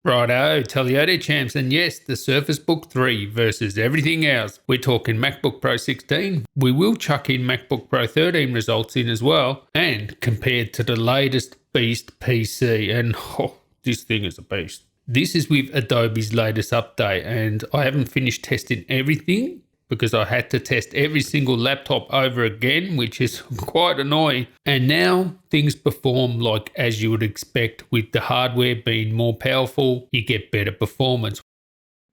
Righto, Teliote champs, and yes, the Surface Book 3 versus everything else. We're talking MacBook Pro 16. We will chuck in MacBook Pro 13 results in as well, and compared to the latest beast PC, and this thing is a beast. This is with Adobe's latest update, and I haven't finished testing everything because I had to test every single laptop over again, which is quite annoying. And now things perform like as you would expect, with the hardware being more powerful, you get better performance.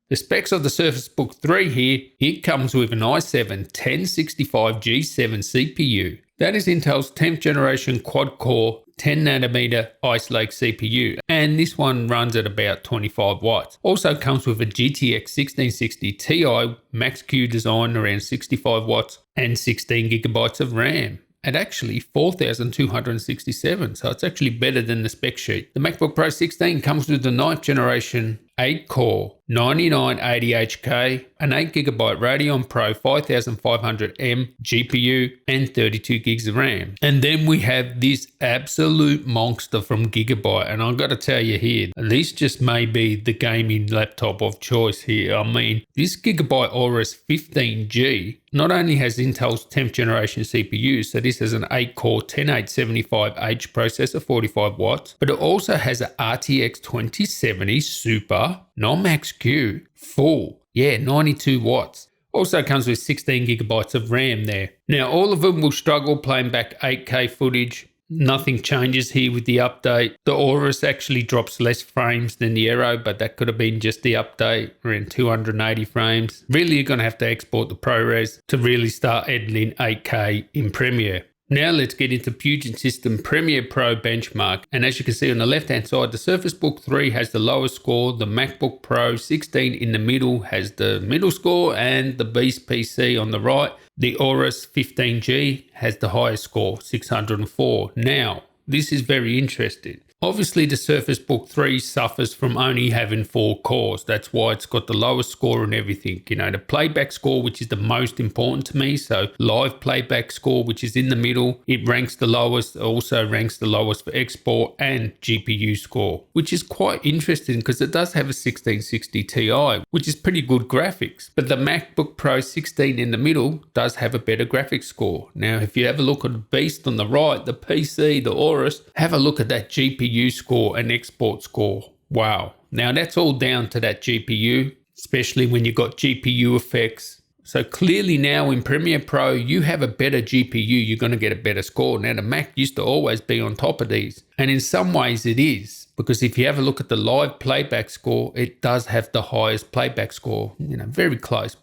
The specs of the Surface Book 3 here, it comes with an i7 1065G7 CPU. That is Intel's 10th generation quad-core 10nm Ice Lake CPU, and this one runs at about 25 watts. Also comes with a GTX 1660 Ti Max-Q design around 65 watts and 16 gigabytes of RAM. And actually 4,267, so it's actually better than the spec sheet. The MacBook Pro 16 comes with the 9th generation 8-core 9980HK, an 8GB Radeon Pro 5500M GPU, and 32 gigs of RAM. And then we have this absolute monster from Gigabyte, and I've got to tell you here, this just may be the gaming laptop of choice here. I mean, this Gigabyte Aorus 15G not only has Intel's 10th generation CPU, so this has an 8-core 10875H processor, 45 watts, but it also has an RTX 2070 Super, not Max-Q, full, 92 watts. Also comes with 16 gigabytes of RAM there. Now, all of them will struggle playing back 8K footage. Nothing changes here with the update. The Aorus actually drops less frames than the Aero, but that could have been just the update, around 280 frames. Really, you're going to have to export the ProRes to really start editing 8K in Premiere. Now let's get into Puget System Premiere Pro benchmark, and as you can see on the left hand side, the Surface Book 3 has the lowest score, the MacBook Pro 16 in the middle has the middle score, and the Beast PC on the right, the Aorus 15G, has the highest score, 604. Now, this is very interesting. Obviously, the Surface Book 3 suffers from only having 4 cores. That's why it's got the lowest score and everything. You know, the playback score, which is the most important to me. So live playback score, which is in the middle, it ranks the lowest. It also ranks the lowest for export and GPU score, which is quite interesting because it does have a 1660 Ti, which is pretty good graphics. But the MacBook Pro 16 in the middle does have a better graphics score. Now, if you have a look at the beast on the right, the PC, the Aorus, have a look at that GPU score and export score. Wow. Now that's all down to that GPU, especially when you've got GPU effects. So clearly now in Premiere Pro, you have a better GPU, you're going to get a better score. Now the Mac used to always be on top of these. And in some ways it is, because if you have a look at the live playback score, it does have the highest playback score, very close,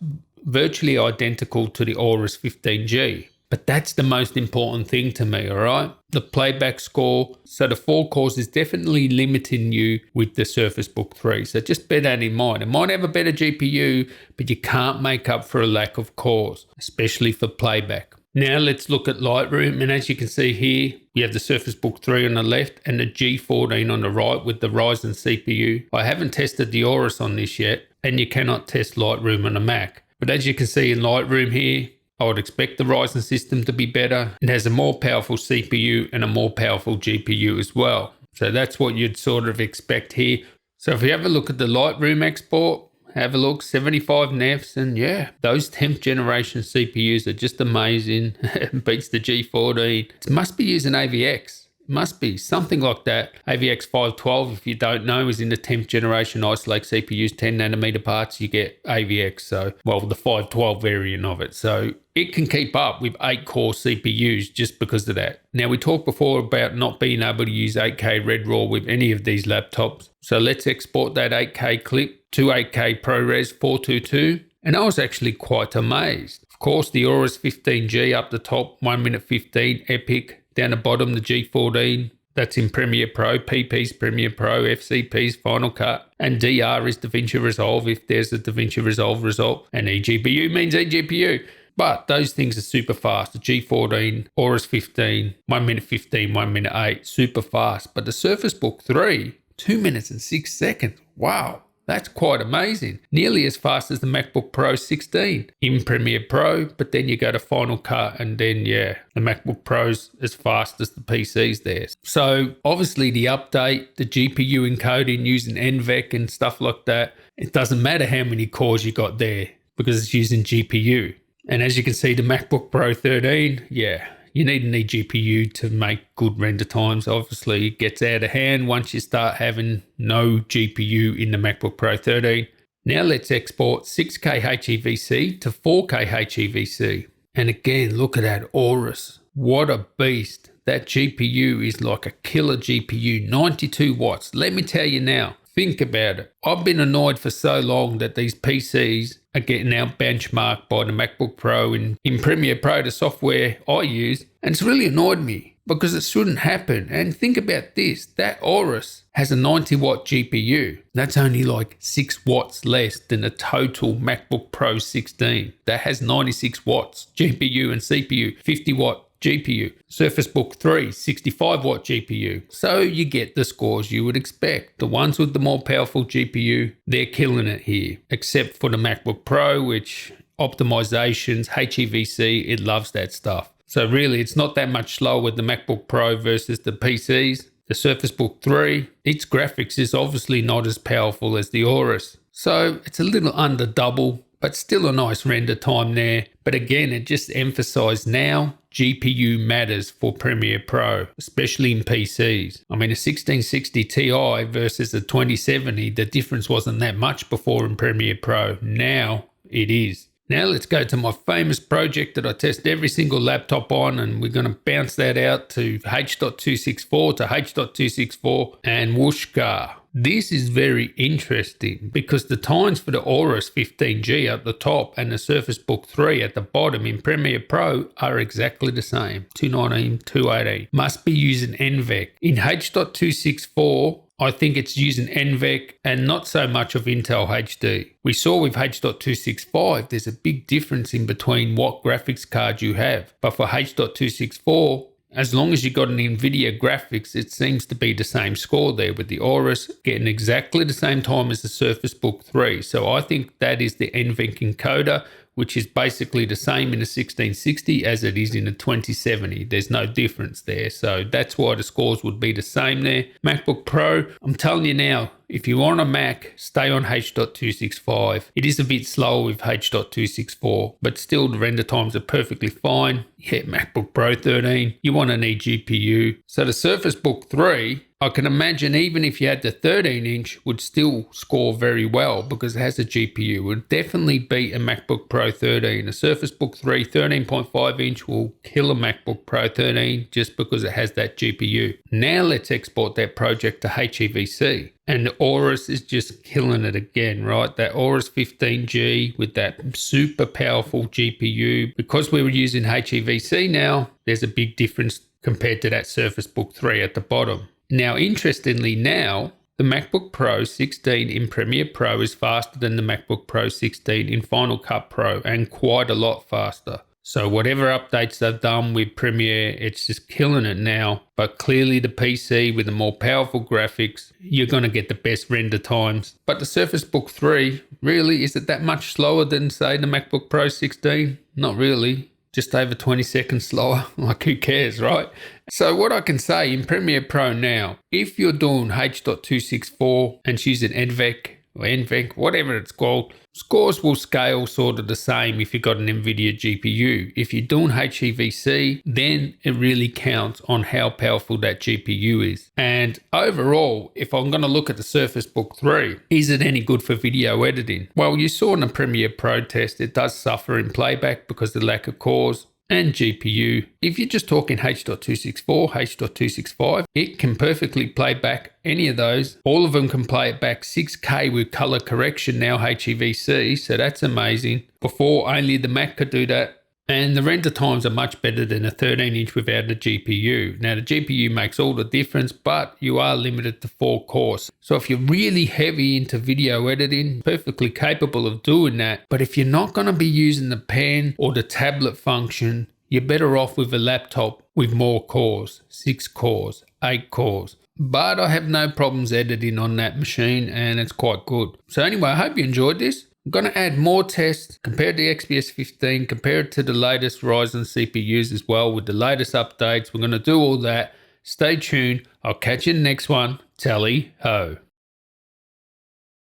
virtually identical to the Aorus 15G. But that's the most important thing to me, all right? The playback score. So the 4 cores is definitely limiting you with the Surface Book 3. So just bear that in mind. It might have a better GPU, but you can't make up for a lack of cores, especially for playback. Now let's look at Lightroom. And as you can see here, we have the Surface Book 3 on the left and the G14 on the right with the Ryzen CPU. I haven't tested the Aorus on this yet, and you cannot test Lightroom on a Mac. But as you can see in Lightroom here, I would expect the Ryzen system to be better. It has a more powerful CPU and a more powerful GPU as well. So that's what you'd sort of expect here. So if you have a look at the Lightroom export, have a look, 75 NEFs, and those 10th generation CPUs are just amazing. It beats the G14. It must be using AVX. Must be something like that. AVX 512, if you don't know, is in the 10th generation Ice Lake CPUs, 10nm parts, you get AVX. So, the 512 variant of it. So it can keep up with 8-core CPUs just because of that. Now, we talked before about not being able to use 8K Red RAW with any of these laptops. So let's export that 8K clip to 8K ProRes 422. And I was actually quite amazed. Of course, the Aorus 15G up the top, 1 minute 15, epic. Down the bottom, the G14, that's in Premiere Pro, PP's Premiere Pro, FCP's Final Cut, and DR is DaVinci Resolve if there's a DaVinci Resolve result, and eGPU means eGPU. But those things are super fast. The G14, Aorus 15, 1 minute 15, 1 minute 8, super fast. But the Surface Book 3, 2 minutes and 6 seconds. Wow. That's quite amazing. Nearly as fast as the MacBook Pro 16 in Premiere Pro, but then you go to Final Cut and then, the MacBook Pro's as fast as the PC's there. So obviously the update, the GPU encoding using NVENC and stuff like that, it doesn't matter how many cores you got there because it's using GPU. And as you can see, the MacBook Pro 13, you need an eGPU to make good render times. Obviously, it gets out of hand once you start having no GPU in the MacBook Pro 13. Now let's export 6K HEVC to 4K HEVC. And again, look at that Aorus. What a beast. That GPU is like a killer GPU, 92 watts. Let me tell you now, think about it. I've been annoyed for so long that these PCs are getting out benchmarked by the MacBook Pro in Premiere Pro, the software I use. And it's really annoyed me because it shouldn't happen. And think about this, that Aorus has a 90 watt GPU. That's only like 6 watts less than the total MacBook Pro 16. That has 96 watts GPU and CPU, 50 watt GPU. Surface Book 3, 65 watt GPU. So you get the scores you would expect. The ones with the more powerful GPU, they're killing it here. Except for the MacBook Pro, which optimizations, HEVC, it loves that stuff. So really, it's not that much slower with the MacBook Pro versus the PCs. The Surface Book 3, its graphics is obviously not as powerful as the Aorus. So it's a little under double, but still a nice render time there. But again, it just emphasized now GPU matters for Premiere Pro, especially in PCs. I mean, a 1660 Ti versus a 2070, the difference wasn't that much before in Premiere Pro. Now it is. Now let's go to my famous project that I test every single laptop on, and we're going to bounce that out to H.264 to H.264 and whooshka. This is very interesting because the times for the Aorus 15G at the top and the Surface Book 3 at the bottom in Premiere Pro are exactly the same, 219, 218. Must be using NVENC. In H.264, I think it's using NVENC and not so much of Intel HD. We saw with H.265, there's a big difference in between what graphics card you have. But for H.264, as long as you got an NVIDIA graphics, it seems to be the same score there with the Aorus getting exactly the same time as the Surface Book 3. So I think that is the NVENC encoder, which is basically the same in the 1660 as it is in the 2070. There's no difference there. So that's why the scores would be the same there. MacBook Pro, I'm telling you now, if you want a Mac, stay on H.265. It is a bit slower with H.264, but still the render times are perfectly fine. MacBook Pro 13, you want an eGPU. So the Surface Book 3, I can imagine even if you had the 13-inch would still score very well because it has a GPU. It would definitely beat a MacBook Pro 13. A Surface Book 3 13.5-inch will kill a MacBook Pro 13 just because it has that GPU. Now let's export that project to HEVC. And the Aorus is just killing it again, right? That Aorus 15G with that super powerful GPU. Because we were using HEVC now, there's a big difference compared to that Surface Book 3 at the bottom. Now, interestingly now, the MacBook Pro 16 in Premiere Pro is faster than the MacBook Pro 16 in Final Cut Pro and quite a lot faster. So whatever updates they've done with Premiere, it's just killing it now. But clearly the PC with the more powerful graphics, you're going to get the best render times. But the Surface Book 3, really, is it that much slower than, say, the MacBook Pro 16? Not really. Just over 20 seconds slower. Like, who cares, right? So what I can say in Premiere Pro now, if you're doing H.264 and it's using NVENC or NVENC, whatever it's called, scores will scale sort of the same if you've got an NVIDIA GPU. If you're doing HEVC, then it really counts on how powerful that GPU is. And overall, if I'm going to look at the Surface Book 3, is it any good for video editing? Well, you saw in the Premiere Pro test, it does suffer in playback because of the lack of cores and GPU. If you're just talking H.264, H.265, it can perfectly play back any of those. All of them can play it back 6K with color correction now, HEVC, so that's amazing. Before, only the Mac could do that. And the render times are much better than a 13-inch without a GPU. Now, the GPU makes all the difference, but you are limited to 4 cores. So if you're really heavy into video editing, perfectly capable of doing that. But if you're not going to be using the pen or the tablet function, you're better off with a laptop with more cores, 6 cores, 8 cores. but I have no problems editing on that machine and it's quite good. So anyway, I hope you enjoyed this. I'm going to add more tests, compare the XPS 15, compare it to the latest Ryzen CPUs as well with the latest updates. We're going to do all that. Stay tuned. I'll catch you in the next one. Tally ho.